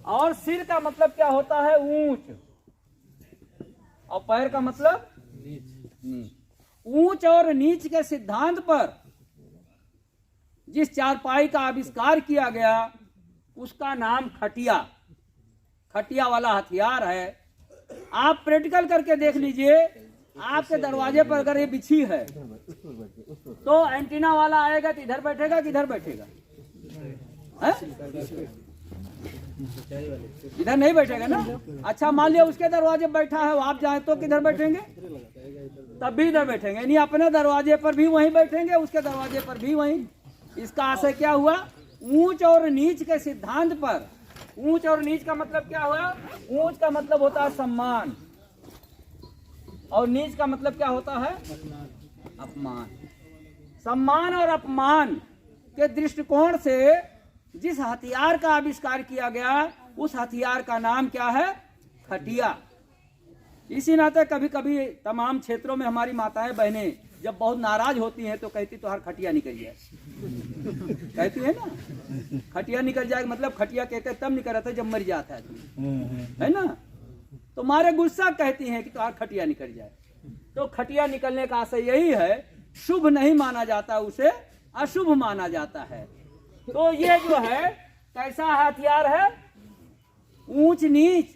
और सिर का मतलब क्या होता है? ऊंच। और पैर का मतलब नीच। ऊंच और नीच के सिद्धांत पर जिस चारपाई का आविष्कार किया गया उसका नाम खटिया, खटिया वाला हथियार है। आप प्रैक्टिकल करके देख लीजिए, आपके दरवाजे पर अगर ये बिछी है तो एंटीना वाला आएगा तो इधर बैठेगा कि इधर बैठेगा? इधर नहीं बैठेगा ना। अच्छा, मान लिया उसके दरवाजे पर बैठा है, आप जाए तो किधर बैठेंगे? तब भी इधर बैठेंगे, नहीं अपने दरवाजे पर भी वहीं बैठेंगे, उसके दरवाजे पर भी वहीं। इसका आशय क्या हुआ? ऊंच और नीच के सिद्धांत पर। ऊंच और नीच का मतलब क्या हुआ? ऊंच का मतलब होता है सम्मान और नीच का मतलब क्या होता है? अपमान। सम्मान और अपमान के दृष्टिकोण से जिस हथियार का आविष्कार किया गया उस हथियार का नाम क्या है? खटिया। इसी नाते कभी कभी तमाम क्षेत्रों में हमारी माताएं बहनें जब बहुत नाराज होती हैं तो कहती तो हर खटिया निकल जाए। कहती है ना, खटिया निकल जाए, मतलब खटिया कहकर तब निकल रहा था जब मर जाता है ना। तो मारे गुस्सा कहती हैं कि तो हर खटिया निकल जाए। तो खटिया निकलने का आशय यही है, शुभ नहीं माना जाता, उसे अशुभ माना जाता है। तो ये जो है कैसा हथियार है? ऊंच नीच,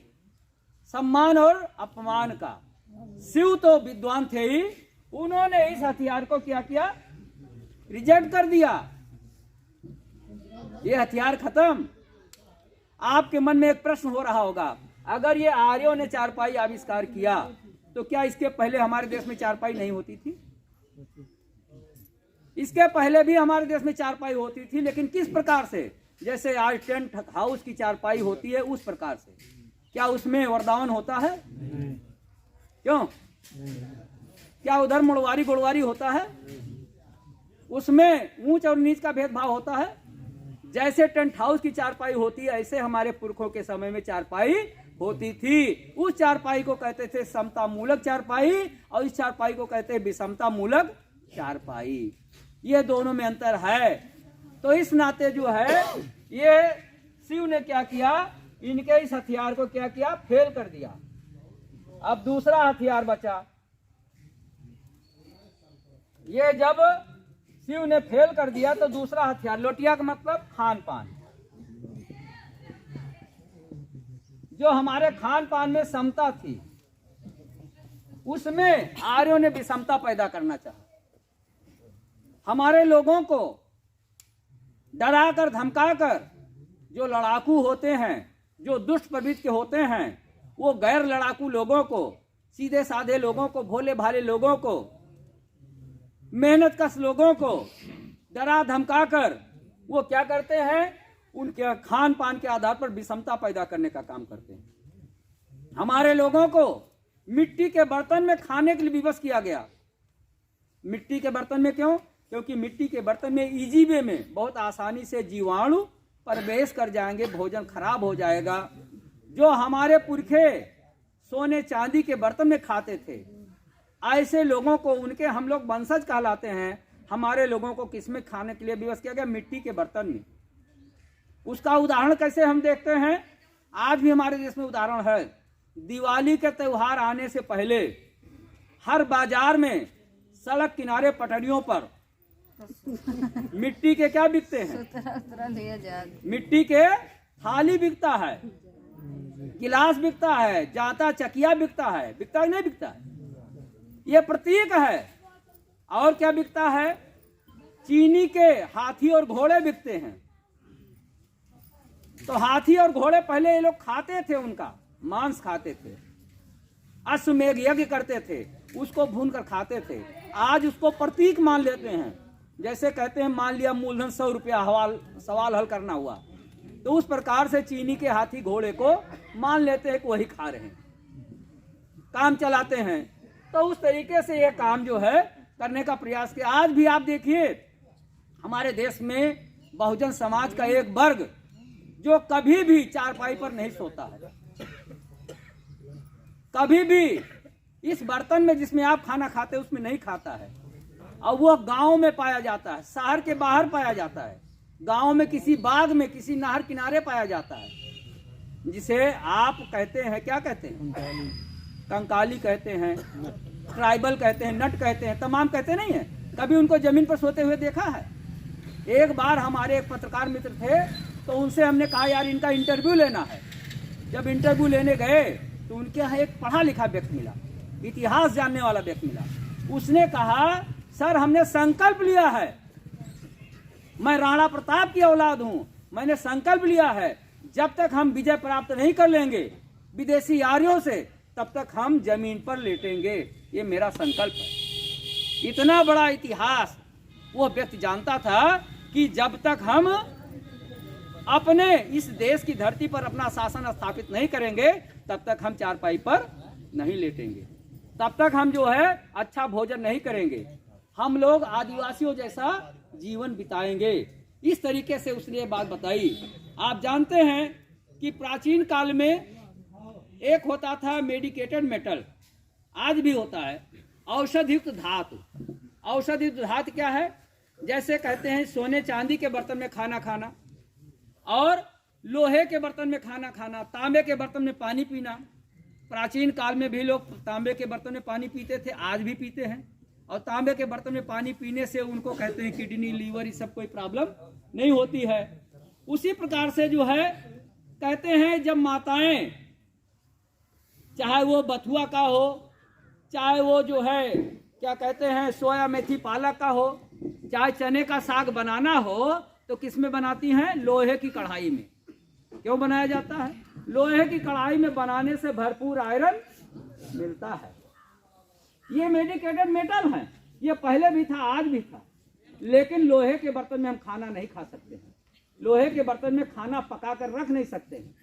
सम्मान और अपमान का। शिव तो विद्वान थे ही, उन्होंने इस हथियार को क्या किया? रिजेक्ट कर दिया। ये हथियार खत्म। आपके मन में एक प्रश्न हो रहा होगा, अगर ये आर्यों ने चारपाई आविष्कार किया तो क्या इसके पहले हमारे देश में चारपाई नहीं होती थी? इसके पहले भी हमारे देश में चारपाई होती थी, लेकिन किस प्रकार से? जैसे आज टेंट हाउस की चारपाई होती है उस प्रकार से। क्या उसमें वरदान होता है? क्यों? क्या उधर मुड़वारी गुड़वारी होता है? उसमें ऊंच और नीच का भेदभाव होता है? जैसे टेंट हाउस की चारपाई होती है ऐसे हमारे पुरखों के समय में चारपाई होती थी। उस चारपाई को कहते थे समता मूलक चारपाई और इस चारपाई को कहते हैं विषमता मूलक चारपाई। ये दोनों में अंतर है। तो इस नाते जो है ये शिव ने क्या किया? इनके इस हथियार को क्या किया? फेल कर दिया। अब दूसरा हथियार बचा। ये जब शिव ने फेल कर दिया तो दूसरा हथियार, लोटिया का मतलब खान पान। जो हमारे खान पान में समता थी उसमें आर्यों ने विषमता पैदा करना चाहा। हमारे लोगों को डराकर धमकाकर जो लड़ाकू होते हैं, जो दुष्ट प्रवृत्ति के होते हैं, वो गैर लड़ाकू लोगों को, सीधे साधे लोगों को, भोले भाले लोगों को, मेहनत कश लोगों को डरा धमकाकर वो क्या करते हैं? उनके खान पान के आधार पर विषमता पैदा करने का काम करते हैं। हमारे लोगों को मिट्टी के बर्तन में खाने के लिए विवश किया गया। मिट्टी के बर्तन में क्यों? क्योंकि मिट्टी के बर्तन में इजी वे में बहुत आसानी से जीवाणु प्रवेश कर जाएंगे, भोजन खराब हो जाएगा। जो हमारे पुरखे सोने चांदी के बर्तन में खाते थे, ऐसे लोगों को, उनके हम लोग वंशज कहलाते हैं, हमारे लोगों को किसमें खाने के लिए विवश किया गया? मिट्टी के बर्तन में। उसका उदाहरण कैसे हम देखते हैं? आज भी हमारे देश में उदाहरण है। दिवाली के त्योहार आने से पहले हर बाजार में, सड़क किनारे, पटरियों पर मिट्टी के क्या बिकते हैं? मिट्टी के थाली बिकता है, गिलास बिकता है, जाता चकिया बिकता है। बिकता है नहीं बिकता है? ये प्रतीक है। और क्या बिकता है? चीनी के हाथी और घोड़े बिकते हैं। तो हाथी और घोड़े पहले ये लोग खाते थे, उनका मांस खाते थे, अश्वमेध यज्ञ करते थे, उसको भून कर खाते थे। आज उसको प्रतीक मान लेते हैं। जैसे कहते हैं मान लिया मूलधन 100 रुपया सवाल हल करना हुआ, तो उस प्रकार से चीनी के हाथी घोड़े को मान लेते हैं कि वही खा रहे हैं, काम चलाते हैं। तो उस तरीके से ये काम जो है करने का प्रयास किया। आज भी आप देखिए हमारे देश में बहुजन समाज का एक वर्ग जो कभी भी चारपाई पर नहीं सोता है, कभी भी इस बर्तन में जिसमें आप खाना खाते हैं उसमें नहीं खाता है। और वो गांव में पाया जाता है, शहर के बाहर पाया जाता है, गांव में किसी बाग में, किसी नहर किनारे पाया जाता है। जिसे आप कहते हैं, क्या कहते हैं, कंकाली कहते हैं, ट्राइबल कहते हैं, नट कहते हैं, तमाम कहते नहीं है। कभी उनको जमीन पर सोते हुए देखा है? एक बार हमारे एक पत्रकार मित्र थे, तो उनसे हमने कहा यार इनका इंटरव्यू लेना है। जब इंटरव्यू लेने गए तो उनके यहाँ एक पढ़ा लिखा व्यक्ति मिला, इतिहास जानने वाला व्यक्ति मिला। उसने कहा सर हमने संकल्प लिया है, मैं राणा प्रताप की औलाद हूं, मैंने संकल्प लिया है जब तक हम विजय प्राप्त नहीं कर लेंगे विदेशी यारियों से तब तक हम जमीन पर लेटेंगे, ये मेरा संकल्प है। इतना बड़ा इतिहास वो व्यक्ति जानता था कि जब तक हम अपने इस देश की धरती पर अपना शासन स्थापित नहीं करेंगे तब तक हम चारपाई पर नहीं लेटेंगे, तब तक हम जो है अच्छा भोजन नहीं करेंगे, हम लोग आदिवासियों जैसा जीवन बिताएंगे। इस तरीके से उसने ये बात बताई। आप जानते हैं कि प्राचीन काल में एक होता था मेडिकेटेड मेटल, आज भी होता है औषधयुक्त धातु। औषधयुक्त धातु क्या है? जैसे कहते हैं सोने चांदी के बर्तन में खाना खाना और लोहे के बर्तन में खाना खाना, तांबे के बर्तन में पानी पीना। प्राचीन काल में भी लोग तांबे के बर्तन में पानी पीते थे, आज भी पीते हैं। और तांबे के बर्तन में पानी पीने से उनको कहते हैं किडनी, लीवर, ये सब कोई प्रॉब्लम नहीं होती है। उसी प्रकार से जो है कहते हैं जब माताएं, चाहे वो बथुआ का हो, चाहे वो जो है क्या कहते हैं सोया मेथी पालक का हो, चाहे चने का साग बनाना हो तो किस में बनाती हैं? लोहे की कढ़ाई में। क्यों बनाया जाता है? लोहे की कढ़ाई में बनाने से भरपूर आयरन मिलता है। ये मेडिकेटेड मेटल है, ये पहले भी था आज भी था, लेकिन लोहे के बर्तन में हम खाना नहीं खा सकते हैं, लोहे के बर्तन में खाना पका कर रख नहीं सकते हैं।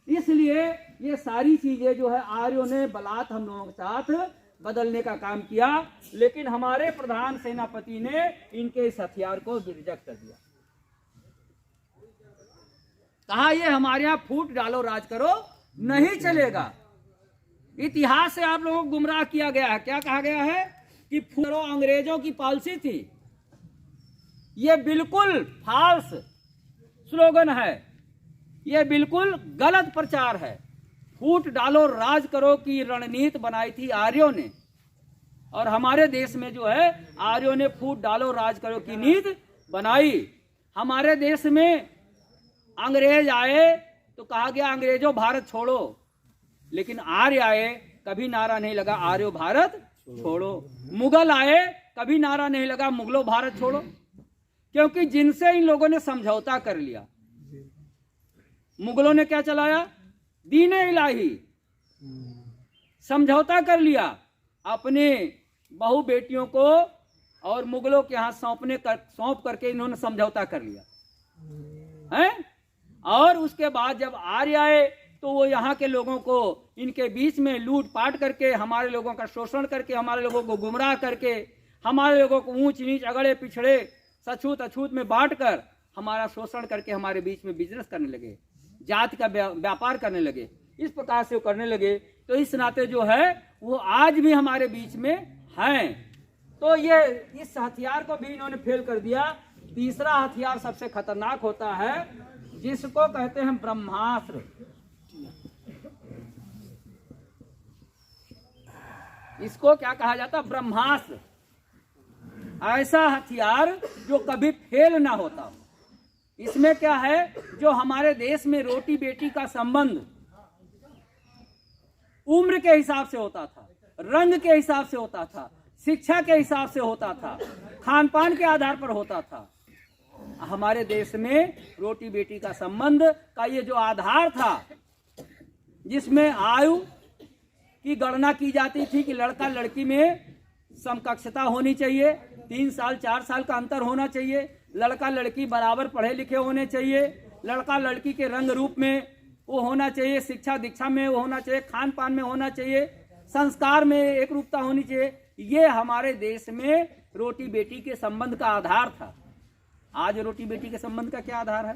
इसलिए ये सारी चीजें जो है आर्यों ने बलात् हम लोगों के साथ बदलने का काम किया, लेकिन हमारे प्रधान सेनापति ने इनके इस हथियार को रिजेक्ट कर दिया। कहा ये हमारे यहाँ फूट डालो राज करो नहीं चलेगा। इतिहास से आप लोगों को गुमराह किया गया है। क्या कहा गया है कि फूटो अंग्रेजों की पॉलिसी थी। ये बिल्कुल फाल्स स्लोगन है, ये बिल्कुल गलत प्रचार है। फूट डालो राज करो की रणनीति बनाई थी आर्यों ने, और हमारे देश में जो है आर्यों ने फूट डालो राज करो की नीति बनाई। हमारे देश में अंग्रेज आए तो कहा गया अंग्रेजों भारत छोड़ो, लेकिन आर्य आए कभी नारा नहीं लगा आर्यो भारत छोड़ो। मुगल आए कभी नारा नहीं लगा मुगलों भारत छोड़ो, क्योंकि जिनसे इन लोगों ने समझौता कर लिया। मुगलों ने क्या चलाया? दीन इलाही, समझौता कर लिया, अपने बहू बेटियों को और मुगलों के हाथ सौंप करके इन्होंने समझौता कर लिया है। और उसके बाद जब आर्य आए तो वो यहाँ के लोगों को इनके बीच में लूट पाट करके, हमारे लोगों का शोषण करके, हमारे लोगों को गुमराह करके, हमारे लोगों को ऊंच नीच अगड़े पिछड़े सछूत अछूत में बांट कर हमारा शोषण करके हमारे बीच में बिजनेस करने लगे, जाति का व्यापार करने लगे। इस प्रकार से वो करने लगे, तो इस नाते जो है वो आज भी हमारे बीच में हैं। तो ये इस हथियार को भी इन्होंने फेल कर दिया। तीसरा हथियार सबसे खतरनाक होता है, जिसको कहते हैं ब्रह्मास्त्र। इसको क्या कहा जाता है? ब्रह्मास्त्र। ऐसा हथियार जो कभी फेल ना होता हो। इसमें क्या है, जो हमारे देश में रोटी बेटी का संबंध उम्र के हिसाब से होता था, रंग के हिसाब से होता था, शिक्षा के हिसाब से होता था, खान पान के आधार पर होता था। हमारे देश में रोटी बेटी का संबंध का ये जो आधार था, जिसमें आयु की गणना की जाती थी कि लड़का लड़की में समकक्षता होनी चाहिए, 3 साल 4 साल का अंतर होना चाहिए, लड़का लड़की बराबर पढ़े लिखे होने चाहिए, लड़का लड़की के रंग रूप में वो होना चाहिए, शिक्षा दीक्षा में वो होना चाहिए, खान पान में होना चाहिए, संस्कार में एक रूपता होनी चाहिए। ये हमारे देश में रोटी बेटी के संबंध का आधार था। आज रोटी बेटी के संबंध का क्या आधार है?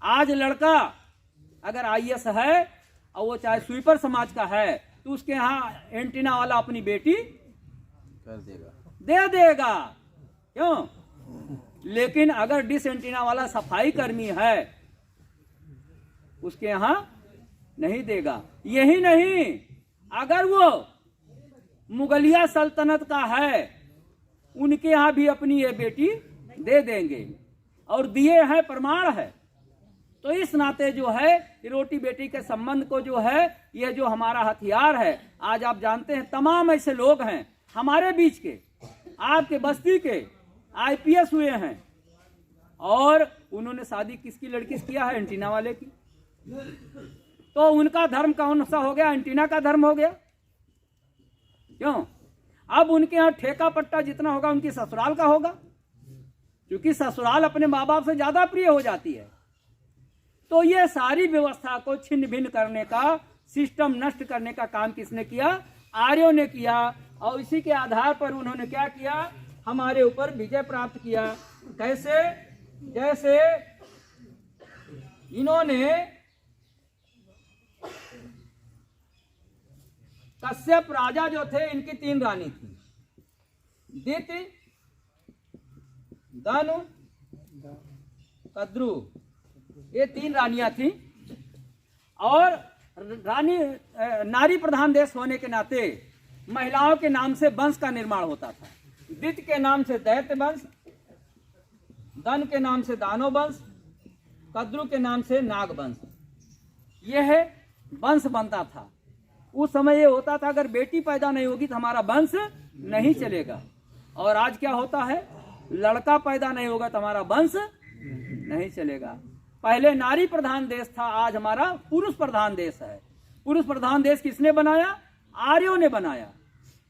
आज लड़का अगर IAS है और वो चाहे स्वीपर समाज का है तो उसके यहाँ एंटीना वाला अपनी बेटी कर देगा, दे देगा। क्यों? लेकिन अगर डिस एंटीना वाला सफाई कर्मी है उसके यहाँ नहीं देगा। यही नहीं, अगर वो मुगलिया सल्तनत का है, उनके यहाँ भी अपनी ये बेटी दे देंगे, और दिए हैं, प्रमाण है। तो इस नाते जो है रोटी बेटी के संबंध को जो है, ये जो हमारा हथियार है, आज आप जानते हैं तमाम ऐसे लोग हैं हमारे बीच के, आपके बस्ती के IPS हुए हैं, और उन्होंने शादी किसकी लड़की से किया है? एंटीना वाले की। तो उनका धर्म कौन सा हो गया? एंटीना का धर्म हो गया। क्यों? अब उनके यहाँ ठेका पट्टा जितना होगा उनकी ससुराल का होगा, क्योंकि ससुराल अपने माँ बाप से ज्यादा प्रिय हो जाती है। तो ये सारी व्यवस्था को छिन्न भिन्न करने का, सिस्टम नष्ट करने का काम किसने किया? आर्यों ने किया। और इसी के आधार पर उन्होंने क्या किया? हमारे ऊपर विजय प्राप्त किया। कैसे? जैसे इन्होंने कश्यप राजा जो थे, इनकी 3 रानी थी, दिति, दानु, कद्रु, ये 3 रानियां थी। और रानी नारी प्रधान देश होने के नाते महिलाओं के नाम से वंश का निर्माण होता था। दिति के नाम से दैत्य वंश, दन के नाम से दानव वंश, कद्रु के नाम से नाग वंश, यह वंश बनता था। उस समय ये होता था, अगर बेटी पैदा नहीं होगी तो हमारा वंश नहीं चलेगा। और आज क्या होता है? लड़का पैदा नहीं होगा तो हमारा वंश नहीं चलेगा। पहले नारी प्रधान देश था, आज हमारा पुरुष प्रधान देश है। पुरुष प्रधान देश किसने बनाया? आर्यों ने बनाया।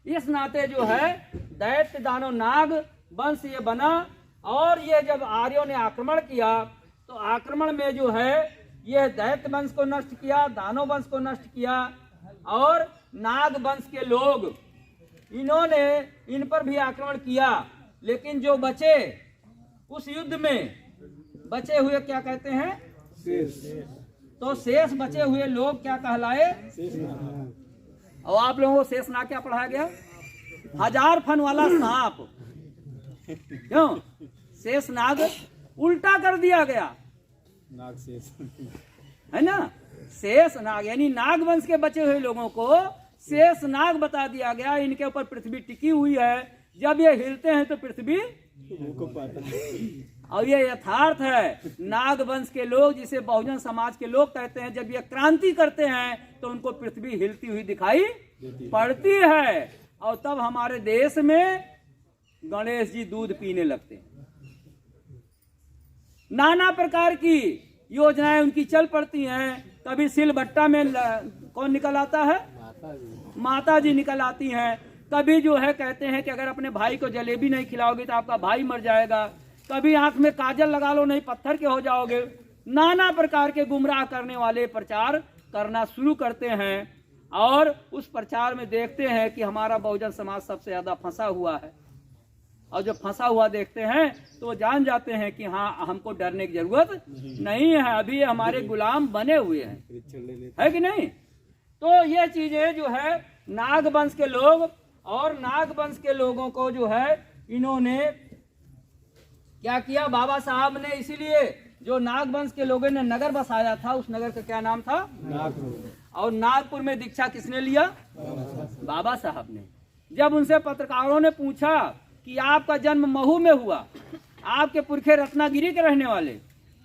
इस नाते जो है दैत्य दानव नाग वंश ये बना। और ये जब आर्यों ने आक्रमण किया, तो आक्रमण में जो है ये दैत्य वंश को नष्ट किया, दानव वंश को नष्ट किया, और नाग वंश के लोग, इन्होंने इन पर भी आक्रमण किया। लेकिन जो बचे उस युद्ध में, बचे हुए क्या कहते हैं? शेष। तो शेष बचे हुए लोग क्या कहलाए? और आप लोगों को शेष नाग क्या पढ़ाया गया? 1000 फन वाला सांप। क्यों? शेष नाग उल्टा कर दिया गया, नाग शेष है ना? शेष नाग यानी नाग वंश के बचे हुए लोगों को शेष नाग बता दिया गया। इनके ऊपर पृथ्वी टिकी हुई है, जब ये हिलते हैं तो पृथ्वी और ये यथार्थ है। नाग वंश के लोग, जिसे बहुजन समाज के लोग कहते हैं, जब ये क्रांति करते हैं तो उनको पृथ्वी हिलती हुई दिखाई पड़ती है। और तब हमारे देश में गणेश जी दूध पीने लगते हैं। नाना प्रकार की योजनाएं उनकी चल पड़ती हैं। कभी सिलबट्टा में कौन निकल आता है? माता जी निकल आती हैं। कभी जो है कहते हैं कि अगर अपने भाई को जलेबी नहीं खिलाओगे तो आपका भाई मर जाएगा। कभी आंख में काजल लगा लो, नहीं पत्थर के हो जाओगे। नाना प्रकार के गुमराह करने वाले प्रचार करना शुरू करते हैं। और उस प्रचार में देखते हैं कि हमारा बहुजन समाज सबसे ज्यादा फंसा हुआ है। और जब फंसा हुआ देखते हैं तो जान जाते हैं कि हाँ, हमको डरने की जरूरत नहीं है, अभी हमारे गुलाम बने हुए हैं, है कि नहीं? तो ये चीजें जो है नाग वंश के लोग, और नाग वंश के लोगों को जो है इन्होंने क्या किया? बाबा साहब ने इसीलिए जो नाग वंश के लोगों ने नगर बसाया था, उस नगर का क्या नाम था? नागपुर। और नागपुर में दीक्षा किसने लिया? बाबा साहब ने। जब उनसे पत्रकारों ने पूछा कि आपका जन्म महू में हुआ, आपके पुरखे रत्नागिरी के रहने वाले,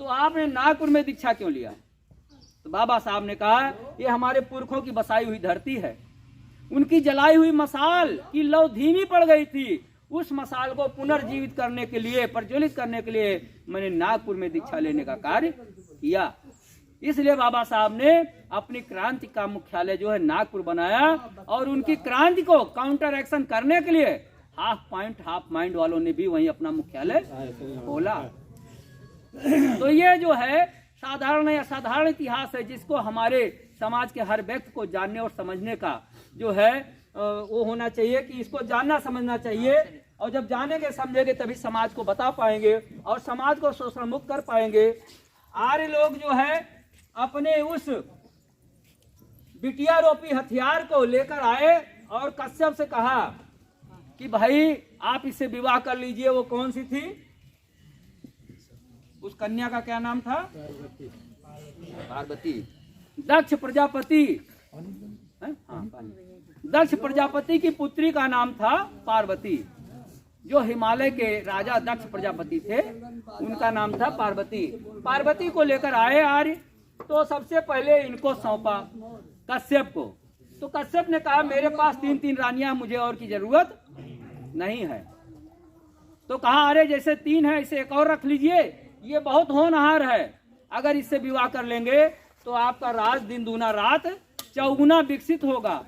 तो आपने नागपुर में दीक्षा क्यों लिया? तो बाबा साहब ने कहा, ये हमारे पुरखों की बसाई हुई धरती है। उनकी जलाई हुई मसाल की लौ धीमी पड़ गई थी। उस मसाल को पुनर्जीवित करने के लिए, प्रज्वलित करने के लिए मैंने नागपुर में दीक्षा लेने का कार्य किया। इसलिए बाबा साहब ने अपनी क्रांति का मुख्यालय जो है नागपुर बनाया। और उनकी क्रांति को काउंटर एक्शन करने के लिए हाफ माइंड वालों ने भी वहीं अपना मुख्यालय खोला। तो ये जो है साधारण या असाधारण इतिहास है, जिसको हमारे समाज के हर व्यक्ति को जानने और समझने का जो है वो होना चाहिए कि इसको जानना समझना चाहिए। और जब जानेंगे समझेंगे तभी समाज को बता पाएंगे और समाज को शोषण मुक्त कर पाएंगे। आर्य लोग जो है अपने उस बिटिया रूपी हथियार को लेकर आए और कश्यप से कहा कि भाई आप इससे विवाह कर लीजिए। वो कौन सी थी? उस कन्या का क्या नाम था? पार्वती। दक्ष प्रजापति, हाँ, दक्ष प्रजापति की पुत्री का नाम था पार्वती। जो हिमालय के राजा दक्ष प्रजापति थे उनका नाम था पार्वती। पार्वती को लेकर आए आर्य, तो सबसे पहले इनको सौंपा कश्यप को। तो कश्यप ने कहा मेरे पास 3 रानियां, मुझे और की जरूरत नहीं है। तो कहा अरे जैसे 3 है इसे एक और रख लीजिए, ये बहुत होनहार है, अगर इससे विवाह कर लेंगे तो आपका राज दिन दूना रात चौगुना विकसित होगा।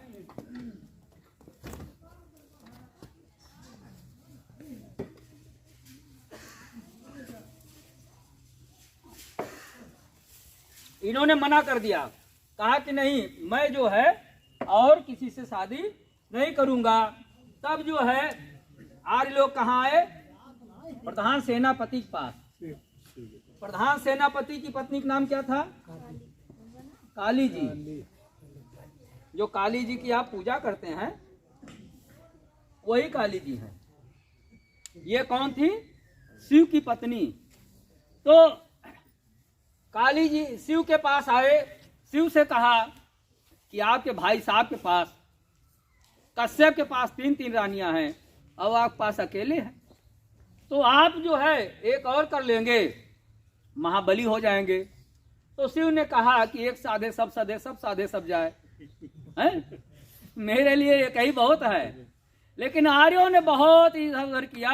इन्होंने मना कर दिया, कहा कि नहीं मैं जो है और किसी से शादी नहीं करूंगा। तब जो है आर्य लोग कहाँ आए? प्रधान सेनापति के पास। प्रधान सेनापति की पत्नी का नाम क्या था? काली जी। जो काली जी की आप पूजा करते हैं वही काली जी हैं। ये कौन थी? शिव की पत्नी। तो काली जी शिव के पास आए, शिव से कहा कि आपके भाई साहब के पास, कश्यप के पास 3 रानियां हैं और आपके पास अकेले हैं, तो आप जो है एक और कर लेंगे, महाबली हो जाएंगे। तो शिव ने कहा कि एक साधे सब सधे, सब साधे सब जाए, हैं? मेरे लिए एक ही बहुत है। लेकिन आर्यों ने बहुत इधर किया।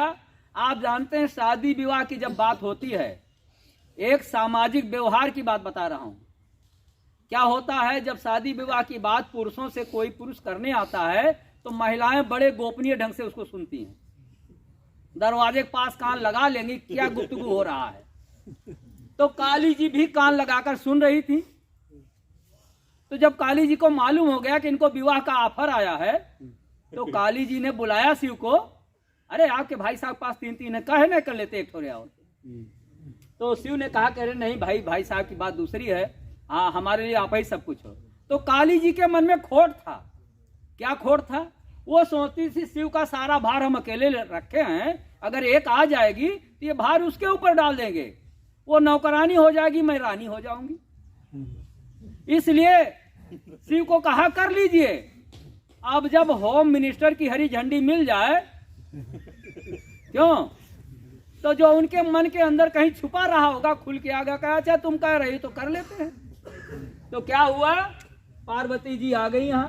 आप जानते हैं शादी विवाह की जब बात होती है, एक सामाजिक व्यवहार की बात बता रहा हूं। क्या होता है जब शादी विवाह की बात पुरुषों से कोई पुरुष करने आता है तो महिलाएं बड़े गोपनीय ढंग से उसको सुनती हैं, दरवाजे के पास कान लगा लेंगी क्या गुफ्तगू हो रहा है। तो काली जी भी कान लगाकर सुन रही थी। तो जब काली जी को मालूम हो गया कि इनको विवाह का ऑफर आया है, तो काली जी ने बुलाया शिव को, अरे आपके भाई साहब पास 3 है, कहे नहीं कर लेते एक थोड़े और। तो शिव ने कहा कि अरे नहीं भाई साहब की बात दूसरी है, हाँ हमारे लिए आप ही सब कुछ हो। तो काली जी के मन में खोट था। क्या खोट था? वो सोचती थी शिव का सारा भार हम अकेले रखे हैं, अगर एक आ जाएगी तो ये भार उसके ऊपर डाल देंगे, वो नौकरानी हो जाएगी, मैं रानी हो जाऊंगी। इसलिए शिव को कहा कर लीजिए। अब जब होम मिनिस्टर की हरी झंडी मिल जाए, क्यों, तो जो उनके मन के अंदर कहीं छुपा रहा होगा खुल के आगा कहा अच्छा तुम कह रही तो कर लेते हैं। तो क्या हुआ? पार्वती जी आ गई यहां।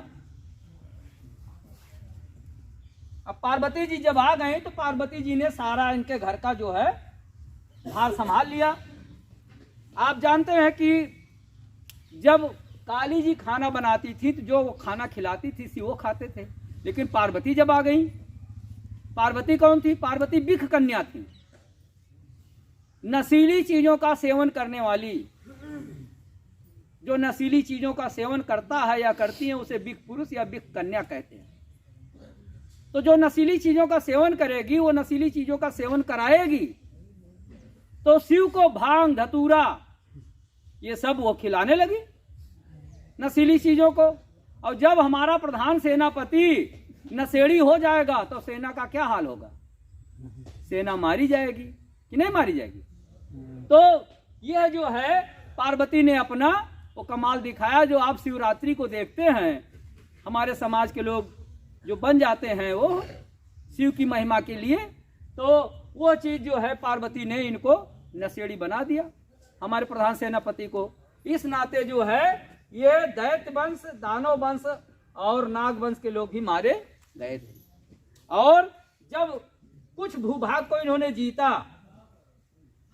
अब पार्वती जी जब आ गए तो पार्वती जी ने सारा इनके घर का जो है भार संभाल लिया। आप जानते हैं कि जब काली जी खाना बनाती थी तो जो वो खाना खिलाती थी वो खाते थे, लेकिन पार्वती जब आ गई, पार्वती कौन थी? पार्वती बिख कन्या थी, नशीली चीजों का सेवन करने वाली। जो नशीली चीजों का सेवन करता है या करती है उसे बिख पुरुष या बिख कन्या कहते हैं। तो जो नशीली चीजों का सेवन करेगी वो नशीली चीजों का सेवन कराएगी। तो शिव को भांग धतूरा ये सब वो खिलाने लगी नशीली चीजों को। और जब हमारा प्रधान सेनापति नशेड़ी हो जाएगा तो सेना का क्या हाल होगा? सेना मारी जाएगी कि नहीं मारी जाएगी? तो यह जो है पार्वती ने अपना वो कमाल दिखाया। जो आप शिवरात्रि को देखते हैं, हमारे समाज के लोग जो बन जाते हैं वो शिव की महिमा के लिए, तो वो चीज जो है पार्वती ने इनको नशेड़ी बना दिया हमारे प्रधान सेनापति को। इस नाते जो है ये दैत्य वंश, दानव वंश और नाग वंश के लोग भी मारे गए थे। और जब कुछ भूभाग को इन्होंने जीता,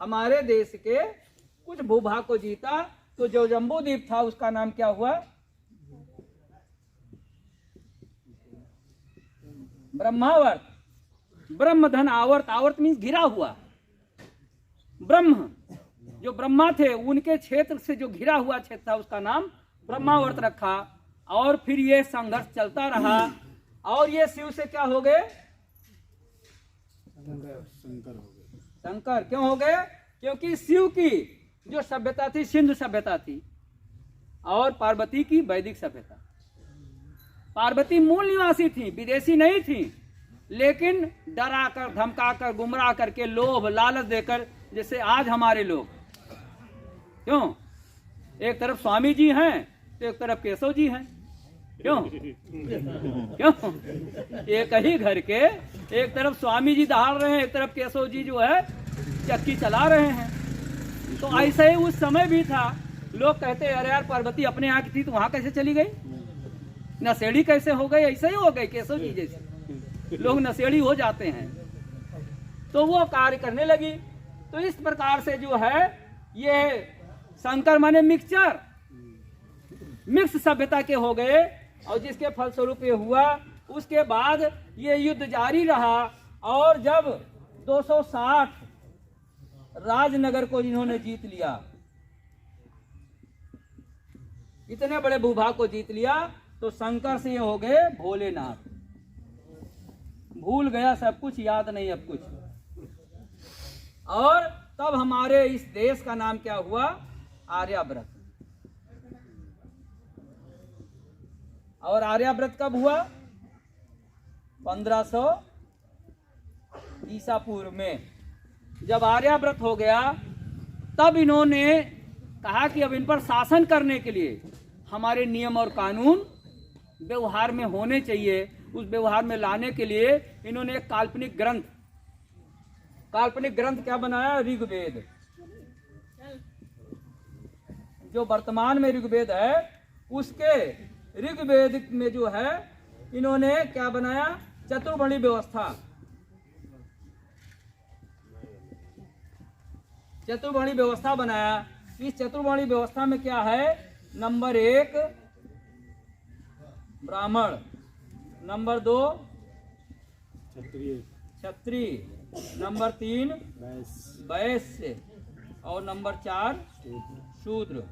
हमारे देश के कुछ भूभाग को जीता, तो जो जम्बू द्वीप था उसका नाम क्या हुआ? ब्रह्मावर्त। ब्रह्मधन आवर्त, आवर्त मीन्स घिरा हुआ। ब्रह्म जो ब्रह्मा थे उनके क्षेत्र से जो घिरा हुआ क्षेत्र था उसका नाम ब्रह्मावर्त रखा। और फिर ये संघर्ष चलता रहा और ये शिव से क्या हो गए? शंकर। क्यों हो गए? क्योंकि शिव की जो सभ्यता थी सिंधु सभ्यता थी और पार्वती की वैदिक सभ्यता। पार्वती मूल निवासी थी, विदेशी नहीं थी, लेकिन डराकर धमकाकर गुमराह करके लोभ लालच देकर, जैसे आज हमारे लोग, क्यों एक तरफ स्वामी जी हैं तो एक तरफ केशव जी हैं। क्यों क्यों? एक ही घर के एक तरफ स्वामी जी दहाड़ रहे हैं, एक तरफ केशव जी जो है चक्की चला रहे हैं। तो ऐसे ही उस समय भी था। लोग कहते अरे यार पार्वती अपने यहाँ की थी तो वहां कैसे चली गई, नशेड़ी कैसे हो गई? ऐसे ही हो गई केशव जी जैसे लोग नशेड़ी हो जाते हैं। तो वो कार्य करने लगी। तो इस प्रकार से जो है ये संकर माने मिक्सचर, मिक्स सभ्यता के हो गए। और जिसके फलस्वरूप ये हुआ, उसके बाद ये युद्ध जारी रहा। और जब 260 राजनगर को इन्होंने जीत लिया, इतने बड़े भूभाग को जीत लिया, तो शंकर से ये हो गए भोलेनाथ। भूल गया सब कुछ, याद नहीं अब कुछ। और तब हमारे इस देश का नाम क्या हुआ? आर्याव्रत। और आर्याव्रत कब हुआ? 1500 ईसा पूर्व में। जब आर्याव्रत हो गया तब इन्होंने कहा कि अब इन पर शासन करने के लिए हमारे नियम और कानून व्यवहार में होने चाहिए। उस व्यवहार में लाने के लिए इन्होंने एक काल्पनिक ग्रंथ क्या बनाया? ऋग्वेद। जो वर्तमान में ऋग्वेद है, उसके ऋग्वेद में जो है इन्होंने क्या बनाया? चतुर्वर्णी व्यवस्था। चतुर्वर्णी व्यवस्था बनाया। इस चतुर्वर्णी व्यवस्था में क्या है? नंबर 1 ब्राह्मण, नंबर 2 क्षत्रिय, नंबर 3 वैश्य और नंबर 4 शूद्र।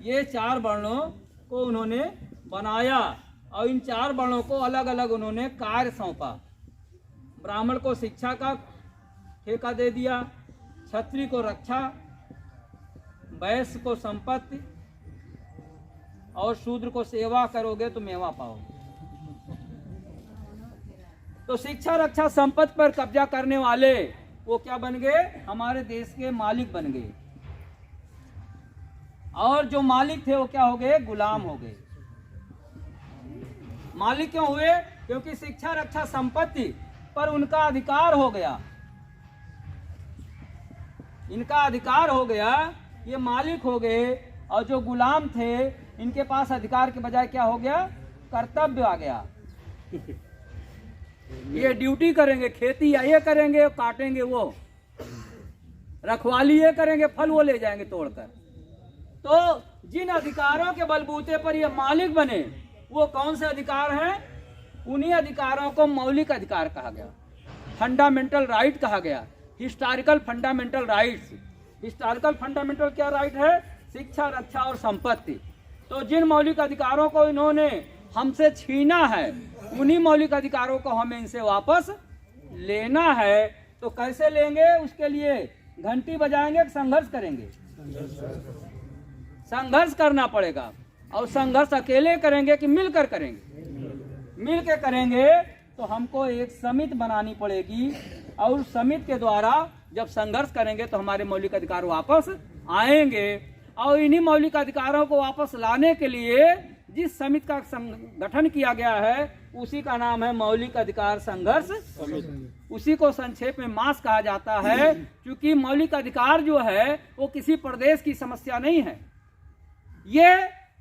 ये 4 वर्णों को उन्होंने बनाया और इन 4 वर्णों को अलग अलग उन्होंने कार्य सौंपा। ब्राह्मण को शिक्षा का ठेका दे दिया, क्षत्रिय को रक्षा, वैश्य को संपत्ति और शूद्र को सेवा करोगे तो मेवा पाओगे। तो शिक्षा, रक्षा, संपत्ति पर कब्जा करने वाले वो क्या बन गए? हमारे देश के मालिक बन गए। और जो मालिक थे वो क्या हो गए? गुलाम हो गए। मालिक क्यों हुए? क्योंकि शिक्षा, रक्षा, संपत्ति पर उनका अधिकार हो गया। इनका अधिकार हो गया, ये मालिक हो गए। और जो गुलाम थे इनके पास अधिकार के बजाय क्या हो गया? कर्तव्य आ गया। ये ड्यूटी करेंगे, खेती या ये करेंगे, काटेंगे वो, रखवाली ये करेंगे, फल वो ले जाएंगे तोड़कर। तो जिन अधिकारों के बलबूते पर ये मालिक बने, वो कौन से अधिकार हैं? उन्हीं अधिकारों को मौलिक अधिकार कहा गया, फंडामेंटल राइट कहा गया, historical fundamental rights. Historical fundamental क्या राइट है? शिक्षा, रक्षा और संपत्ति। तो जिन मौलिक अधिकारों को इन्होंने हमसे छीना है, उन्हीं मौलिक अधिकारों को हमें इनसे वापस लेना है। तो कैसे लेंगे? उसके लिए घंटी बजाएंगे, संघर्ष करेंगे। संघर्ष करना पड़ेगा। और संघर्ष अकेले करेंगे कि मिलकर करेंगे? मिलकर करेंगे। तो हमको एक समिति बनानी पड़ेगी और समिति के द्वारा जब संघर्ष करेंगे तो हमारे मौलिक अधिकार वापस आएंगे। और इन्हीं मौलिक अधिकारों को वापस लाने के लिए जिस समिति का गठन किया गया है उसी का नाम है मौलिक अधिकार संघर्ष समिति। उसी को संक्षेप में मास कहा जाता है, क्योंकि मौलिक अधिकार जो है वो किसी प्रदेश की समस्या नहीं है, ये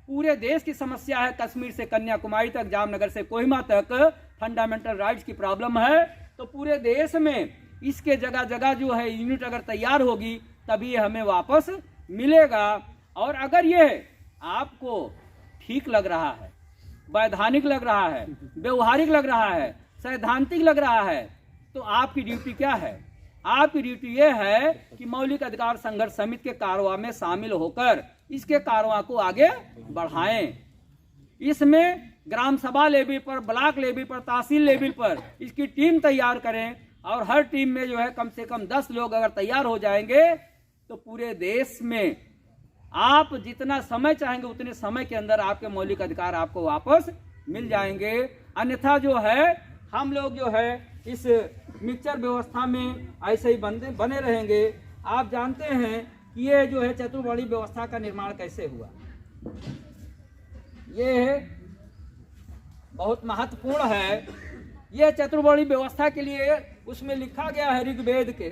पूरे देश की समस्या है। कश्मीर से कन्याकुमारी तक, जामनगर से कोहिमा तक फंडामेंटल राइट्स की प्रॉब्लम है। तो पूरे देश में इसके जगह जगह जो है यूनिट अगर तैयार होगी तभी ये हमें वापस मिलेगा। और अगर ये आपको ठीक लग रहा है, वैधानिक लग रहा है, व्यवहारिक लग रहा है, सैद्धांतिक लग रहा है, तो आपकी ड्यूटी क्या है? आपकी ड्यूटी ये है कि मौलिक अधिकार संघर्ष समिति के कारवां में शामिल होकर इसके कारवां को आगे बढ़ाएं। इसमें ग्राम सभा लेवल पर, ब्लॉक लेवल पर, तहसील लेवल पर इसकी टीम तैयार करें। और हर टीम में जो है कम से कम 10 लोग अगर तैयार हो जाएंगे तो पूरे देश में आप जितना समय चाहेंगे उतने समय के अंदर आपके मौलिक अधिकार आपको वापस मिल जाएंगे। अन्यथा जो है हम लोग जो है इस मिक्सचर व्यवस्था में ऐसे ही बने रहेंगे। आप जानते हैं कि ये जो है चतुर्वर्णी व्यवस्था का निर्माण कैसे हुआ। ये बहुत महत्वपूर्ण है। ये चतुर्वर्णी व्यवस्था के लिए उसमें लिखा गया है, ऋग्वेद के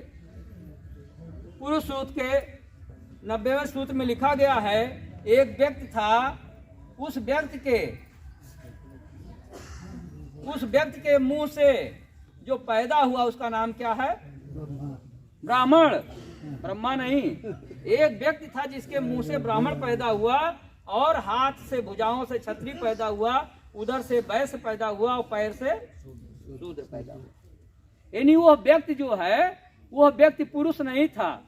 पुरुष सूक्त के 90वें सूत्र में लिखा गया है, एक व्यक्ति था, उस व्यक्ति के मुंह से जो पैदा हुआ उसका नाम क्या है? ब्राह्मण, ब्रह्मा नहीं। एक व्यक्ति था जिसके मुंह से ब्राह्मण पैदा हुआ, और हाथ से भुजाओं से क्षत्रिय पैदा हुआ, उधर से वैश्य पैदा हुआ, और पैर से शूद्र पैदा हुआ। यानी वो व्यक्ति जो है, वह व्यक्ति पुरुष नहीं था,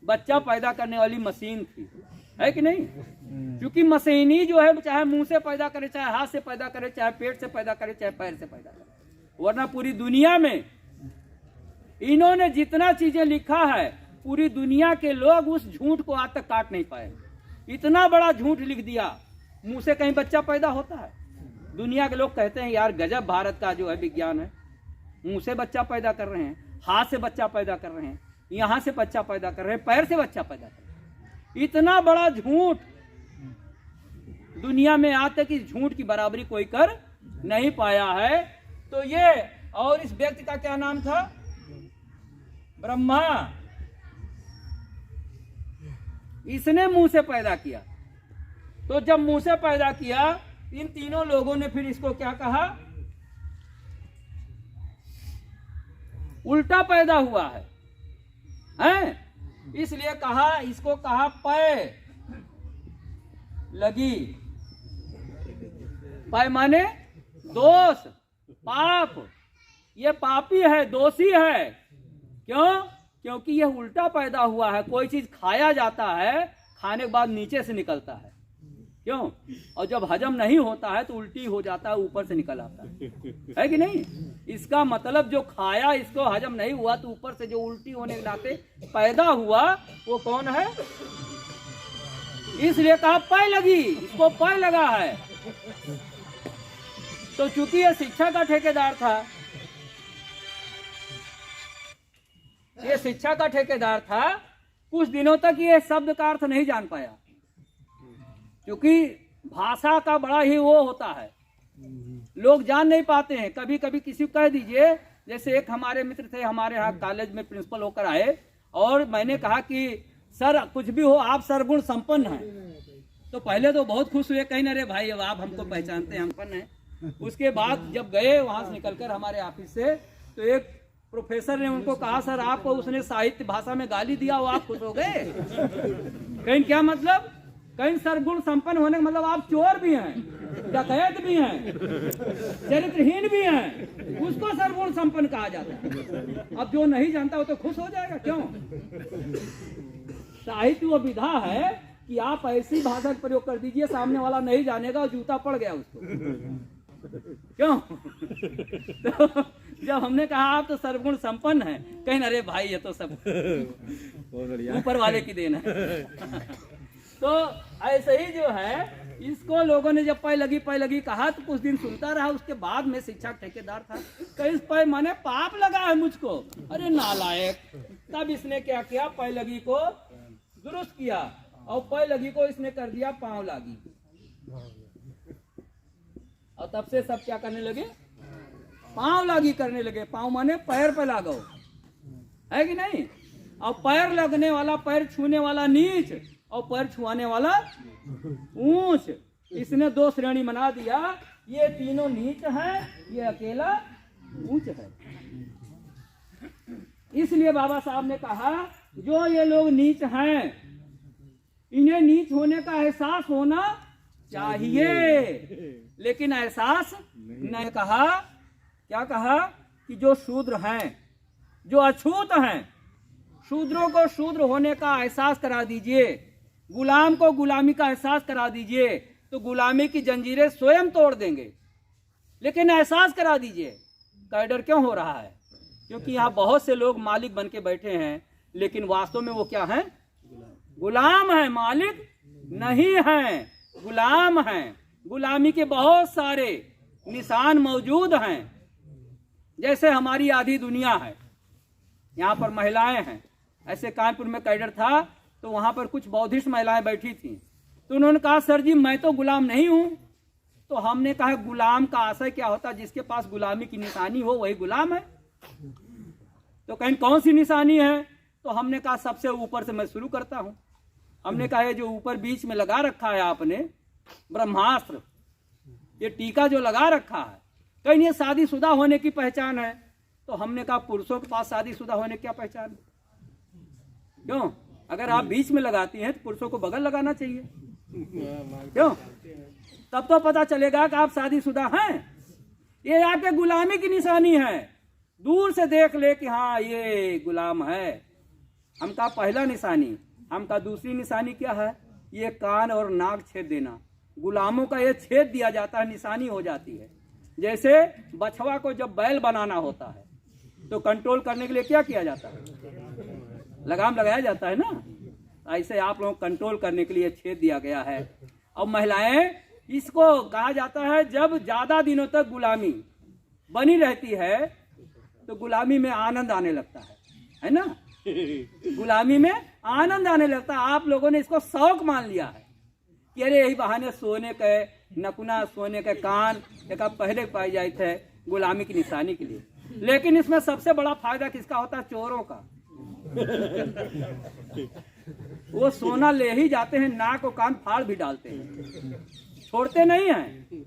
बच्चा पैदा करने वाली मशीन थी, है कि नहीं? क्योंकि मशीनी जो है चाहे मुंह से पैदा करे, चाहे हाथ से पैदा करे, चाहे पेट से पैदा करे, चाहे पैर से पैदा करे। वरना पूरी दुनिया में इन्होंने जितना चीजें लिखा है, पूरी दुनिया के लोग उस झूठ को आज तक काट नहीं पाए। इतना बड़ा झूठ लिख दिया, मुंह से कहीं बच्चा पैदा होता है? दुनिया के लोग कहते हैं यार गजब भारत का जो है विज्ञान है, मुंह से बच्चा पैदा कर रहे हैं, हाथ से बच्चा पैदा कर रहे हैं, यहाँ से बच्चा पैदा कर रहे हैं, पैर से बच्चा पैदा कर रहे हैं। इतना बड़ा झूठ दुनिया में आज तक इस झूठ की बराबरी कोई कर नहीं पाया है। तो ये, और इस व्यक्ति का क्या नाम था? ब्रह्मा। इसने मुंह से पैदा किया। तो जब मुंह से पैदा किया, इन तीनों लोगों ने फिर इसको क्या कहा? उल्टा पैदा हुआ है, हैं? इसलिए कहा, इसको कहा पै लगी। पै माने दोष, पाप। ये पापी है, दोषी है। क्यों? क्योंकि यह उल्टा पैदा हुआ है। कोई चीज खाया जाता है, खाने के बाद नीचे से निकलता है, क्यों? और जब हजम नहीं होता है तो उल्टी हो जाता है, ऊपर से निकल आता है कि नहीं? इसका मतलब जो खाया इसको हजम नहीं हुआ, तो ऊपर से जो उल्टी होने के नाते पैदा हुआ, वो कौन है? इसलिए कहा पै लगी, इसको पै लगा है। तो चूंकि ये शिक्षा का ठेकेदार था, ये शिक्षा का ठेकेदार था, कुछ दिनों तक ये शब्द का अर्थ नहीं जान पाया, क्योंकि भाषा का बड़ा ही वो होता है, लोग जान नहीं पाते हैं। कभी कभी किसी को कह दीजिए, जैसे एक हमारे मित्र थे, हमारे यहाँ कॉलेज में प्रिंसिपल होकर आए, और मैंने कहा कि सर कुछ भी हो आप सर्वगुण संपन्न हैं। तो पहले तो बहुत खुश हुए, कहीं ना रे भाई अब आप हमको पहचानते हैं, संपन्न हैं। उसके बाद जब गए वहां से निकलकर हमारे ऑफिस से, तो एक प्रोफेसर ने उनको कहा सर आपको उसने साहित्य भाषा में गाली दिया, वो आप खुश हो गए? कहीं क्या मतलब? कहीं सर्वगुण संपन्न होने का मतलब आप चोर भी हैं, डकैत भी हैं, चरित्रहीन भी हैं, उसको सर्वगुण संपन्न कहा जाता है। अब जो नहीं जानता वो तो खुश हो जाएगा, क्यों? साहित्य वो विधा है कि आप ऐसी भाषा का प्रयोग कर दीजिए, सामने वाला नहीं जानेगा और जूता पड़ गया उसको, क्यों? तो जब हमने कहा आप तो सर्वगुण संपन्न हैं, कहीं अरे भाई ये तो सब ऊपर वाले की देन है। तो ऐसे ही जो है, इसको लोगों ने जब पै लगी कहा, तो कुछ दिन सुनता रहा। उसके बाद में शिक्षा ठेकेदार था, कहीं पै माने पाप लगा है मुझको, अरे नालायक। तब इसने क्या किया, पै लगी को दुरुस्त किया, और पै लगी को इसने कर दिया पांव लागी। और तब से सब क्या करने लगे? पांव लागी करने लगे। पांव माने पैर पे लागो, है कि नहीं? और पैर लगने वाला, पैर छूने वाला नीच, और पैर छुआने वाला ऊंच। इसने दो श्रेणी बना दिया, ये तीनों नीच है, ये अकेला ऊंच है। इसलिए बाबा साहब ने कहा जो ये लोग नीच हैं, इन्हें नीच होने का एहसास होना चाहिए, लेकिन एहसास नहीं। कहा क्या कहा कि जो शूद्र हैं, जो अछूत हैं, शूद्रों को शूद्र होने का एहसास करा दीजिए, गुलाम को गुलामी का एहसास करा दीजिए, तो गुलामी की जंजीरें स्वयं तोड़ देंगे। लेकिन एहसास करा दीजिए। कैडर क्यों हो रहा है? क्योंकि यहाँ बहुत से लोग मालिक बन के बैठे हैं, लेकिन वास्तव में वो क्या हैं? गुलाम हैं, मालिक नहीं हैं, गुलाम हैं। गुलामी के बहुत सारे निशान मौजूद हैं। जैसे हमारी आधी दुनिया है, यहाँ पर महिलाएं हैं, ऐसे कानपुर में कैडर था, तो वहां पर कुछ बौद्धिस्ट महिलाएं बैठी थी, तो उन्होंने कहा सर जी मैं तो गुलाम नहीं हूं। तो हमने कहा गुलाम का आशय क्या होता है, जिसके पास गुलामी की निशानी हो वही गुलाम है। तो कहीं कौन सी निशानी है, तो हमने कहा सबसे ऊपर से मैं शुरू करता हूं। हमने कहा ये जो ऊपर बीच में लगा रखा है आपने ब्रह्मास्त्र, ये टीका जो लगा रखा है, कहीं ये शादीशुदा होने की पहचान है। तो हमने कहा पुरुषों के पास शादीशुदा होने की क्या पहचान है? क्यों? अगर आप बीच में लगाती हैं तो पुरुषों को बगल लगाना चाहिए, क्यों? तब तो पता चलेगा कि आप शादीशुदा हैं। ये आपके गुलामी की निशानी है। दूर से देख ले कि हाँ ये गुलाम है। हमका पहला निशानी, हमका दूसरी निशानी क्या है? ये कान और नाक छेद देना। गुलामों का ये छेद दिया जाता है, निशानी हो जाती है। जैसे बछवा को जब बैल बनाना होता है तो कंट्रोल करने के लिए क्या किया जाता है? लगाम लगाया जाता है ना। ऐसे आप लोग कंट्रोल करने के लिए छेद दिया गया है। और महिलाएं, इसको कहा जाता है जब ज्यादा दिनों तक गुलामी बनी रहती है तो गुलामी में आनंद आने लगता है ना? गुलामी में आनंद आने लगता है। आप लोगों ने इसको शौक मान लिया है कि अरे यही बहाने सोने के नकुना, सोने के कान एक पहले पाए जाए थे गुलामी की निशानी के लिए। लेकिन इसमें सबसे बड़ा फायदा किसका होता है? चोरों का। वो सोना ले ही जाते हैं, नाक और कान फाड़ भी डालते हैं, छोड़ते नहीं हैं।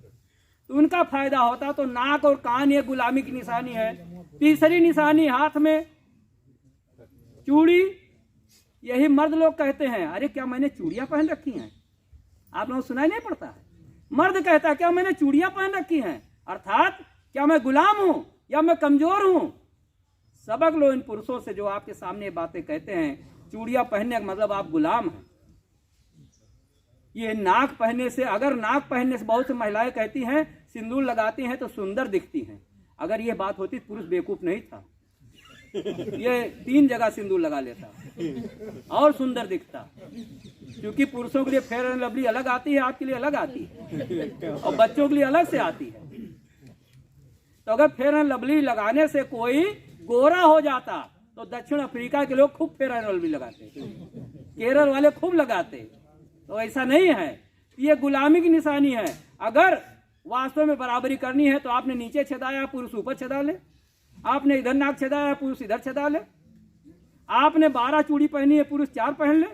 तो उनका फायदा होता। तो नाक और कान ये गुलामी की निशानी है। तीसरी निशानी हाथ में चूड़ी। यही मर्द लोग कहते हैं अरे क्या मैंने चूड़ियां पहन रखी हैं? आप लोगों को सुनाई नहीं पड़ता है? मर्द कहता है क्या मैंने चूड़ियां पहन रखी हैं, अर्थात क्या मैं गुलाम हूं या मैं कमजोर हूं? सबक लो इन पुरुषों से जो आपके सामने बातें कहते हैं। चूड़ियां पहनने का मतलब आप गुलाम हैं। ये नाक पहनने से, अगर नाक पहनने से, बहुत सी महिलाएं कहती हैं सिंदूर लगाती हैं तो सुंदर दिखती हैं। अगर ये बात होती पुरुष बेवकूफ नहीं था, ये 3 जगह सिंदूर लगा लेता और सुंदर दिखता। क्योंकि पुरुषों के लिए फेयर एंड लवली अलग आती है, आपके लिए अलग आती है, और बच्चों के लिए अलग से आती है। तो अगर फेयर एंड लवली लगाने से कोई गोरा हो जाता तो दक्षिण अफ्रीका के लोग खूब फेयर एंड लवली लगाते, केरल वाले खूब लगाते। तो ऐसा नहीं है, ये गुलामी की निशानी है। अगर वास्तव में बराबरी करनी है तो आपने नीचे छेदाया, पुरुष ऊपर छेदा ले। आपने इधर नाक छेदाया, पुरुष इधर छेदा ले। आपने 12 चूड़ी पहनी है, पुरुष 4 पहन ले।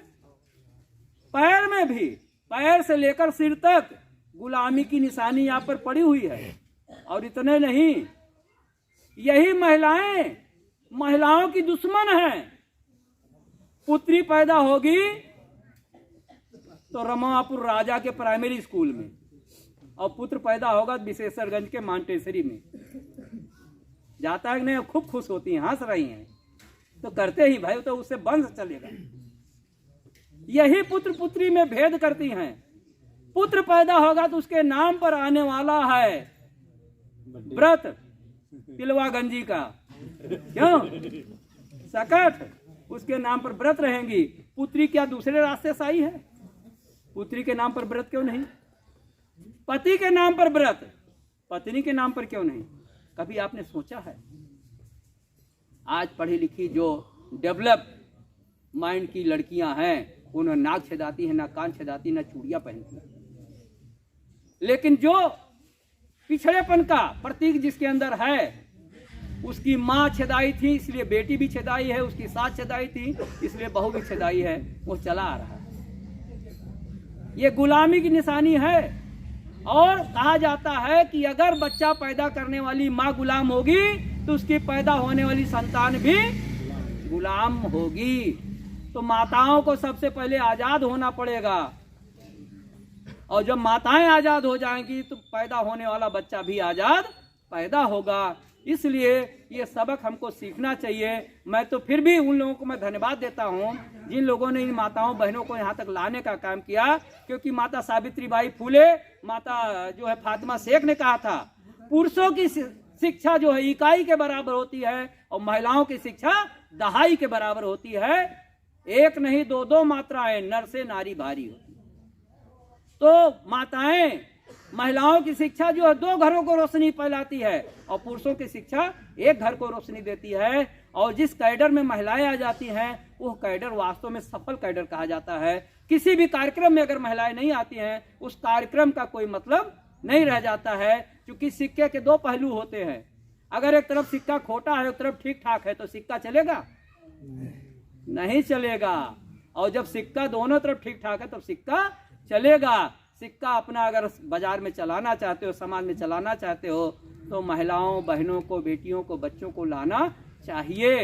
पैर में भी, पैर से लेकर सिर तक गुलामी की निशानी यहाँ पर पड़ी हुई है। और इतने नहीं, यही महिलाएं महिलाओं की दुश्मन है। पुत्री पैदा होगी तो रमापुर राजा के प्राइमरी स्कूल में, और पुत्र पैदा होगा विशेषरगंज के मांटेसरी में। जाता है कि नहीं? खूब खुश होती हैं, हंस रही हैं। तो करते ही भाई, तो उससे वंश चलेगा। यही पुत्र पुत्री में भेद करती हैं। पुत्र पैदा होगा तो उसके नाम पर आने वाला है व्रत तिलवा गंजी का। क्यों? सकट, उसके नाम पर व्रत रहेंगी। पुत्री क्या दूसरे रास्ते से आई है? पुत्री के नाम पर व्रत क्यों नहीं? पति के नाम पर व्रत, पत्नी के नाम पर क्यों नहीं? कभी आपने सोचा है? आज पढ़ी लिखी जो डेवलप माइंड की लड़कियां हैं, उन्हें नाक छेदाती है, ना कान छेदाती, ना चूड़ियां पहनती है। लेकिन जो पिछड़ेपन का प्रतीक जिसके अंदर है, उसकी माँ छेदाई थी इसलिए बेटी भी छेदाई है, उसकी सास छेदाई थी इसलिए बहू भी छेदाई है, वो चला आ रहा है। ये गुलामी की निशानी है। और कहा जाता है कि अगर बच्चा पैदा करने वाली माँ गुलाम होगी तो उसकी पैदा होने वाली संतान भी गुलाम होगी। तो माताओं को सबसे पहले आजाद होना पड़ेगा, और जब माताएं आजाद हो जाएंगी तो पैदा होने वाला बच्चा भी आजाद पैदा होगा। इसलिए ये सबक हमको सीखना चाहिए। मैं तो फिर भी उन लोगों को मैं धन्यवाद देता हूँ जिन लोगों ने इन माताओं बहनों को यहाँ तक लाने का काम किया। क्योंकि माता सावित्रीबाई फूले, माता जो है फातिमा शेख ने कहा था, पुरुषों की शिक्षा जो है इकाई के बराबर होती है और महिलाओं की शिक्षा दहाई के बराबर होती है। एक नहीं 2-2 मात्राएं, नर से नारी भारी होती है। तो माताएं महिलाओं की शिक्षा जो है 2 घरों को रोशनी फैलाती है और पुरुषों की शिक्षा 1 घर को रोशनी देती है। और जिस कैडर में महिलाएं आ जाती हैं वो कैडर वास्तव में सफल कैडर कहा जाता है। किसी भी कार्यक्रम में अगर महिलाएं नहीं आती हैं उस कार्यक्रम का कोई मतलब नहीं रह जाता है, क्योंकि सिक्के के 2 पहलू होते हैं। अगर एक तरफ सिक्का खोटा है एक तरफ ठीक ठाक है तो सिक्का चलेगा? नहीं चलेगा। और जब सिक्का दोनों तरफ ठीक ठाक है तब सिक्का चलेगा। सिक्का अपना अगर बाजार में चलाना चाहते हो, समाज में चलाना चाहते हो तो महिलाओं, बहनों को, बेटियों को, बच्चों को लाना चाहिए।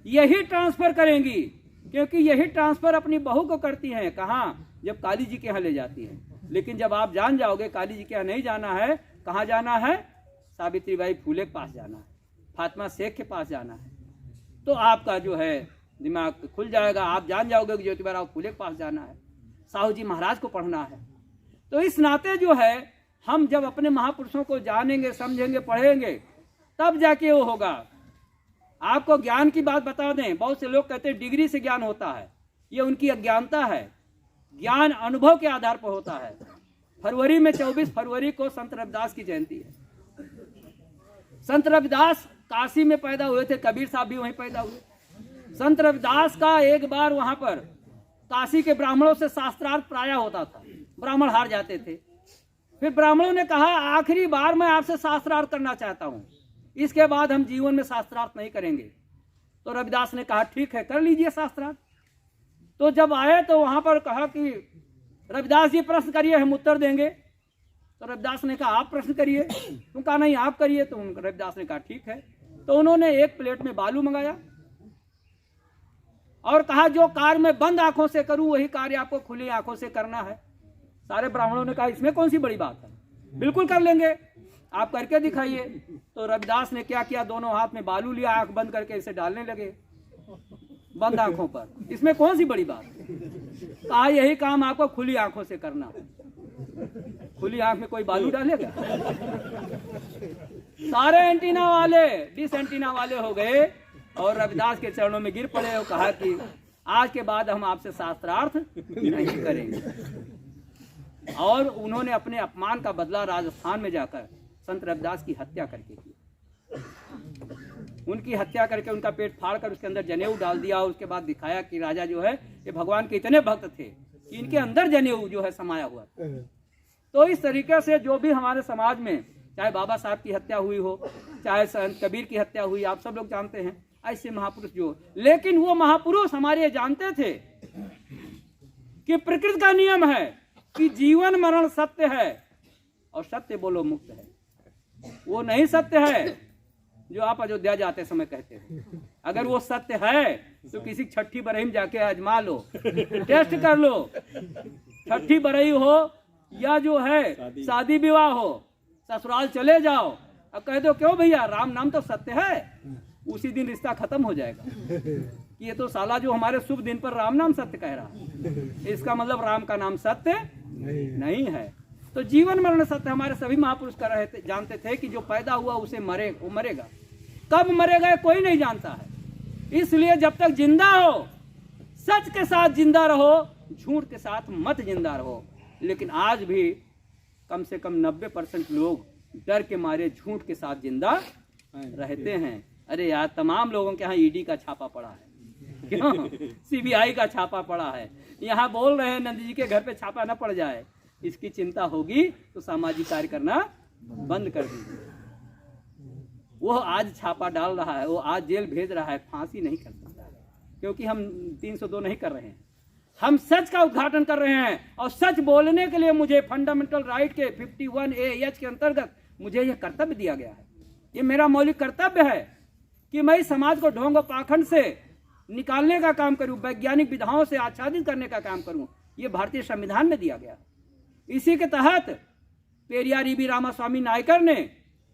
यही ट्रांसफर करेंगी, क्योंकि यही ट्रांसफर अपनी बहू को करती हैं। कहाँ? जब काली जी के यहाँ ले जाती हैं। लेकिन जब आप जान जाओगे काली जी के यहाँ नहीं जाना है, कहाँ जाना है? सावित्रीबाई फूले के पास जाना है, फातिमा शेख के पास जाना है, तो आपका जो है दिमाग खुल जाएगा। आप जान जाओगे कि ज्योतिबा फूले के पास जाना है, साहू जी महाराज को पढ़ना है। तो इस नाते जो है हम जब अपने महापुरुषों को जानेंगे, समझेंगे, पढ़ेंगे तब जाके वो होगा। आपको ज्ञान की बात बता दें, बहुत से लोग कहते हैं डिग्री से ज्ञान होता है, ये उनकी अज्ञानता है। ज्ञान अनुभव के आधार पर होता है। फरवरी में 24 फरवरी को संत रविदास की जयंती है। संत रविदास काशी में पैदा हुए थे, कबीर साहब भी वहीं पैदा हुए। संत रविदास का एक बार वहां पर काशी के ब्राह्मणों से शास्त्रार्थ प्राय होता था, ब्राह्मण हार जाते थे। फिर ब्राह्मणों ने कहा आखिरी बार मैं आपसे शास्त्रार्थ करना चाहता हूं, इसके बाद हम जीवन में शास्त्रार्थ नहीं करेंगे। तो रविदास ने कहा ठीक है, कर लीजिए शास्त्रार्थ। तो जब आए तो वहां पर कहा कि रविदास जी प्रश्न करिए, हम उत्तर देंगे। तो रविदास ने कहा आप प्रश्न करिए। तुम कहा नहीं आप करिए। तो रविदास ने कहा ठीक है। तो उन्होंने एक प्लेट में बालू मंगाया और कहा जो कार्य मैं बंद आंखों से करूं वही कार्य आपको खुली आंखों से करना है। सारे ब्राह्मणों ने कहा इसमें कौन सी बड़ी बात है, बिल्कुल कर लेंगे, आप करके दिखाइए। तो रविदास ने क्या किया, दोनों हाथ में बालू लिया, आंख बंद करके इसे डालने लगे बंद आंखों पर। इसमें कौन सी बड़ी बात? कहा यही काम आपको खुली आंखों से करना है। खुली आंख में कोई बालू डालेगा? सारे एंटीना वाले डिस एंटीना वाले हो गए और रविदास के चरणों में गिर पड़े और कहा कि आज के बाद हम आपसे शास्त्रार्थ नहीं करेंगे। और उन्होंने अपने अपमान का बदला राजस्थान में जाकर संत रविदास की हत्या करके की। उनकी हत्या करके उनका पेट फाड़कर उसके अंदर जनेऊ डाल दिया। उसके बाद दिखाया कि राजा जो है ये भगवान के इतने भक्त थे कि इनके अंदर जनेऊ जो है समाया हुआ। तो इस तरीके से जो भी हमारे समाज में चाहे बाबा साहब की हत्या हुई हो, चाहे संत कबीर की हत्या हुई, आप सब लोग जानते हैं ऐसे महापुरुष जो, लेकिन वो महापुरुष हमारे जानते थे कि प्रकृति का नियम है कि जीवन मरण सत्य है और सत्य बोलो मुक्त है। वो नहीं सत्य है जो आप अयोध्या जाते समय कहते हैं। अगर वो सत्य है तो किसी छठी बरही में जाके आजमा लो, टेस्ट कर लो। छठी बरही हो या जो है शादी विवाह हो, ससुराल चले जाओ और कह दो क्यों भैया राम नाम तो सत्य है, उसी दिन रिश्ता खत्म हो जाएगा कि ये तो साला जो हमारे शुभ दिन पर राम नाम सत्य कह रहा है, इसका मतलब राम का नाम सत्य नहीं है। तो जीवन मरण सत्य हमारे सभी महापुरुष कर रहे थे, जानते थे कि जो पैदा हुआ उसे वो मरेगा। कब मरेगा कोई नहीं जानता है। इसलिए जब तक जिंदा हो सच के साथ जिंदा रहो, झूठ के साथ मत जिंदा रहो। लेकिन आज भी कम से कम 90% लोग डर के मारे झूठ के साथ जिंदा रहते हैं। अरे यार तमाम लोगों के यहाँ ईडी का छापा पड़ा है, क्यों? सीबीआई का छापा पड़ा है। यहाँ बोल रहे हैं नंदी जी के घर पे छापा न पड़ जाए, इसकी चिंता होगी तो सामाजिक कार्य करना बंद कर दीजिए। वो आज छापा डाल रहा है, वो आज जेल भेज रहा है, फांसी नहीं कर सकता क्योंकि हम 302 नहीं कर रहे हैं, हम सच का उद्घाटन कर रहे हैं। और सच बोलने के लिए मुझे फंडामेंटल राइट के 51A(H) के अंतर्गत मुझे यह कर्तव्य दिया गया है। ये मेरा मौलिक कर्तव्य है कि मैं समाज को ढोंग और पाखंड से निकालने का काम करूं, वैज्ञानिक विधाओं से आच्छादित करने का काम करूं। ये भारतीय संविधान में दिया गया। इसी के तहत पेरियार ईबी रामास्वामी नायकर ने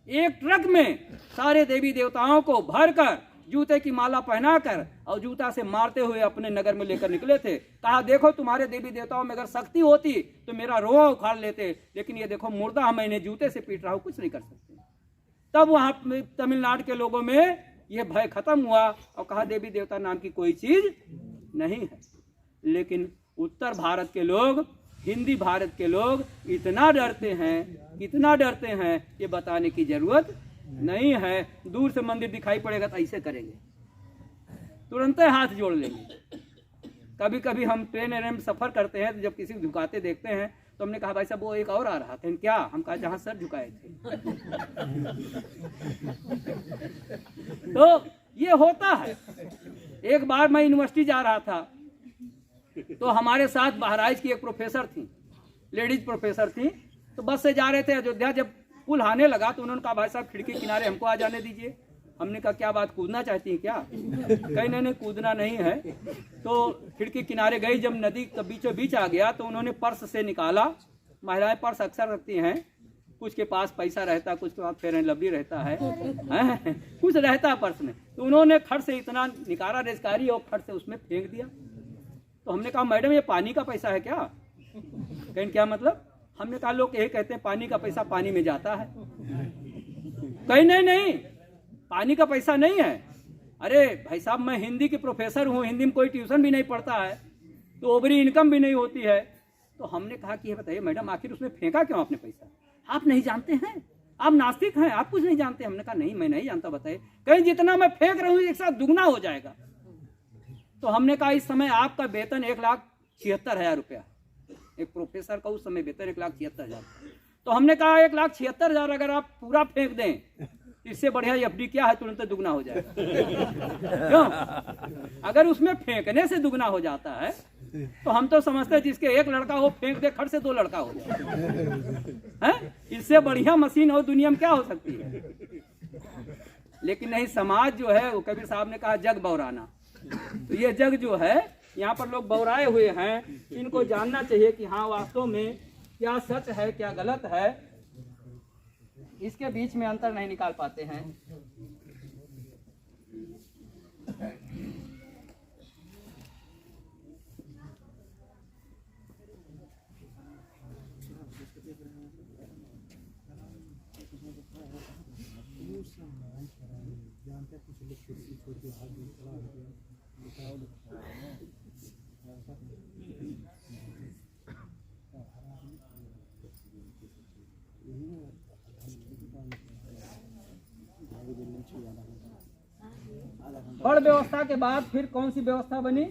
एक ट्रक में सारे देवी देवताओं को भरकर जूते की माला पहनाकर और जूता से मारते हुए अपने नगर में लेकर निकले थे। कहा देखो तुम्हारे देवी देवताओं में अगर शक्ति होती तो मेरा रोआ उखाड़ लेते, लेकिन ये देखो मुर्दा मैं इन्हें जूते से पीट रहा हूं, कुछ नहीं कर सकते। तब वहां तमिलनाडु के लोगों में यह भय खत्म हुआ और कहा देवी देवता नाम की कोई चीज नहीं है। लेकिन उत्तर भारत के लोग हिंदी भारत के लोग इतना डरते हैं, ये बताने की जरूरत नहीं है। दूर से मंदिर दिखाई पड़ेगा तो ऐसे करेंगे, तुरंत हाथ जोड़ लेंगे। कभी कभी हम ट्रेन में सफर करते हैं तो जब किसी को झुकाते देखते हैं तो हमने कहा भाई साहब वो एक और आ रहा था, क्या? हम कहा जहां सर झुकाए थे। तो ये होता है। एक बार मैं यूनिवर्सिटी जा रहा था तो हमारे साथ बहराइच की एक प्रोफेसर थी, लेडीज प्रोफेसर थी। तो बस से जा रहे थे अयोध्या, जब पुल आने लगा तो उन्होंने कहा भाई साहब खिड़की किनारे हमको आ जाने दीजिए। हमने कहा क्या बात, कूदना चाहती हैं क्या? कहीं नहीं कूदना नहीं है। तो खिड़की किनारे गई, जब नदी का बीचों बीच आ गया तो उन्होंने पर्स से निकाला। महिलाएं पर्स अक्सर रखती हैं, कुछ के पास पैसा रहता है, कुछ के पास फेयर एंड लवली रहता है, कुछ रहता है पर्स में। तो उन्होंने खट से इतना निकाला रेजकारी और खट से उसमें फेंक दिया। तो हमने कहा मैडम ये पानी का पैसा है क्या? कहीं क्या मतलब? हमने कहा लोग यही कहते हैं पानी का पैसा पानी में जाता है। कहीं नहीं, पानी का पैसा नहीं है। अरे भाई साहब मैं हिंदी की प्रोफेसर हूँ, हिंदी में कोई ट्यूशन भी नहीं पढ़ता है, तो ओवरी इनकम भी नहीं होती है। तो हमने कहा कि ये बताइए मैडम आखिर उसमें फेंका क्यों आपने पैसा? आप नहीं जानते हैं, आप नास्तिक हैं, आप कुछ नहीं जानते। हमने कहा नहीं मैं नहीं जानता, बताइए। कहीं जितना मैं फेंक रहा हूँ एक साथ दुगना हो जाएगा। तो हमने कहा इस समय आपका वेतन 1,76,000 रुपया, एक प्रोफेसर का उस समय वेतन 1,76,000। तो हमने कहा 1,76,000 अगर आप पूरा फेंक दें, इससे बढ़िया एफडी क्या है, तुरंत दुगना हो जाएगा। क्यों? अगर उसमें फेंकने से दुगना हो जाता है तो हम तो समझते हैं जिसके एक लड़का हो फेंक दे खट से 2 लड़का हो जाए। इससे बढ़िया मशीन हो दुनिया में क्या हो सकती है? लेकिन नहीं, समाज जो है वो कबीर साहब ने कहा जग बौराना। तो ये जग जो है यहाँ पर लोग बौराए हुए हैं, इनको जानना चाहिए कि हाँ वास्तव में क्या सच है क्या गलत है। इसके बीच में अंतर नहीं निकाल पाते हैं। फड़ व्यवस्था के बाद फिर कौन सी व्यवस्था बनी?